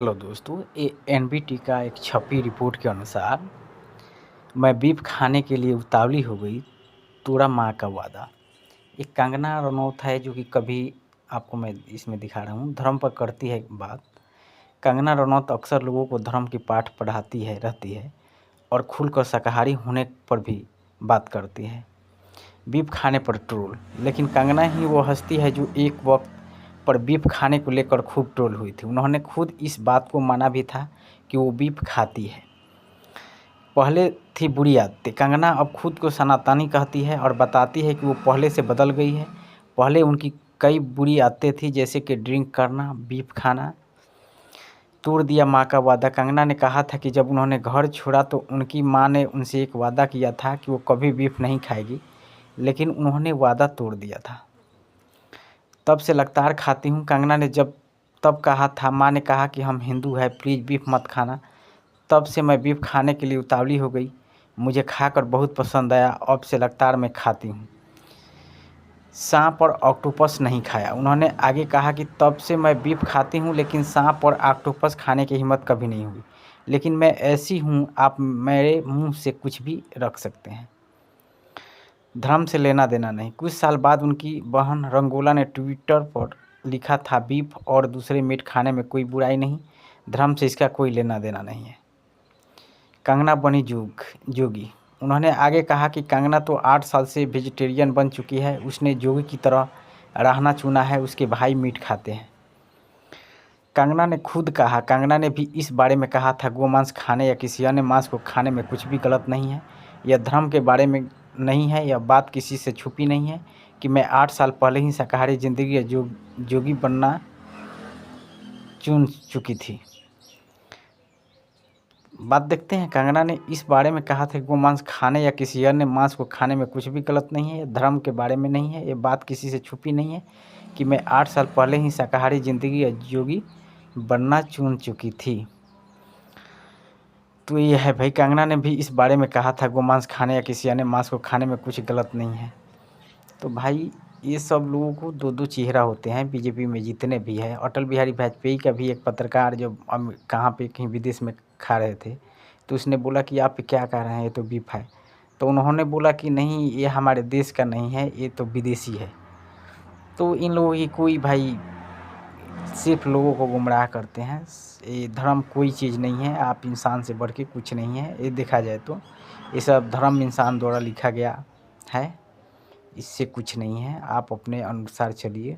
Hello दोस्तों, ये NBT का एक छपी रिपोर्ट के अनुसार मैं बीफ खाने के लिए उतावली हो गई, तोड़ा माँ का वादा। एक कंगना रनौत है जो कि कभी आपको मैं इसमें दिखा रहा हूँ, धर्म पर करती है बात। कंगना रनौत अक्सर लोगों को धर्म की पाठ पढ़ाती है रहती है और खुलकर शाकाहारी होने पर भी बात करती है, बीफ खाने पर ट्रोल। लेकिन कंगना ही वो हस्ती है जो एक वक्त पर बीफ खाने को लेकर खूब ट्रोल हुई थी। उन्होंने खुद इस बात को माना भी था कि वो बीफ खाती है। पहले थी बुरी आदतें। कंगना अब खुद को सनातनी कहती है और बताती है कि वो पहले से बदल गई है। पहले उनकी कई बुरी आदतें थी, जैसे कि ड्रिंक करना, बीफ खाना। तोड़ दिया माँ का वादा। कंगना ने कहा था कि जब उन्होंने घर छोड़ा तो उनकी माँ ने उनसे एक वादा किया था कि वो कभी बीफ नहीं खाएगी, लेकिन उन्होंने वादा तोड़ दिया था। तब से लगातार खाती हूँ। कंगना ने जब तब कहा था, माँ ने कहा कि हम हिंदू हैं, प्लीज़ बीफ मत खाना। तब से मैं बीफ खाने के लिए उतावली हो गई। मुझे खाकर बहुत पसंद आया। अब से लगातार मैं खाती हूँ। सांप और ऑक्टोपस नहीं खाया। उन्होंने आगे कहा कि तब से मैं बीफ खाती हूँ, लेकिन सांप और ऑक्टोपस खाने की हिम्मत कभी नहीं हुई। लेकिन मैं ऐसी हूँ, आप मेरे मुंह से कुछ भी रख सकते हैं। धर्म से लेना देना नहीं। कुछ साल बाद उनकी बहन रंगोला ने ट्विटर पर लिखा था, बीफ और दूसरे मीट खाने में कोई बुराई नहीं, धर्म से इसका कोई लेना देना नहीं है। कंगना बनी जोगी। उन्होंने आगे कहा कि कंगना तो 8 साल से वेजिटेरियन बन चुकी है, उसने जोगी की तरह रहना चुना है, उसके भाई मीट खाते हैं। कंगना ने खुद कहा, कंगना ने भी इस बारे में कहा था, गोमांस खाने या किसी अन्य मांस को खाने में कुछ भी गलत नहीं है। यह धर्म के बारे में नहीं है, यह बात किसी से छुपी नहीं है कि मैं 8 साल पहले ही शाकाहारी ज़िंदगी या जोगी बनना चुन चुकी थी। बात देखते हैं। कंगना ने इस बारे में कहा था कि गोमांस खाने या किसी अन्य मांस को खाने में कुछ भी गलत नहीं है, यह धर्म के बारे में नहीं है, ये बात किसी से छुपी नहीं है कि मैं 8 साल पहले ही शाकाहारी ज़िंदगी या जोगी बनना चुन चुकी थी। तो ये है भाई, कंगना ने भी इस बारे में कहा था, गोमांस खाने या किसी अन्य मांस को खाने में कुछ गलत नहीं है। तो भाई, ये सब लोगों को दो दो चेहरा होते हैं बीजेपी में, जितने भी है। अटल बिहारी वाजपेयी का भी एक पत्रकार जब कहाँ पे कहीं विदेश में खा रहे थे, तो उसने बोला कि आप क्या कह रहे हैं, ये तो बीफ है। तो उन्होंने बोला कि नहीं, ये हमारे देश का नहीं है, ये तो विदेशी है। तो इन लोगों की कोई भाई, सिर्फ लोगों को गुमराह करते हैं। ये धर्म कोई चीज़ नहीं है, आप इंसान से बढ़ के कुछ नहीं है। ये देखा जाए तो ये सब धर्म इंसान द्वारा लिखा गया है, इससे कुछ नहीं है। आप अपने अनुसार चलिए।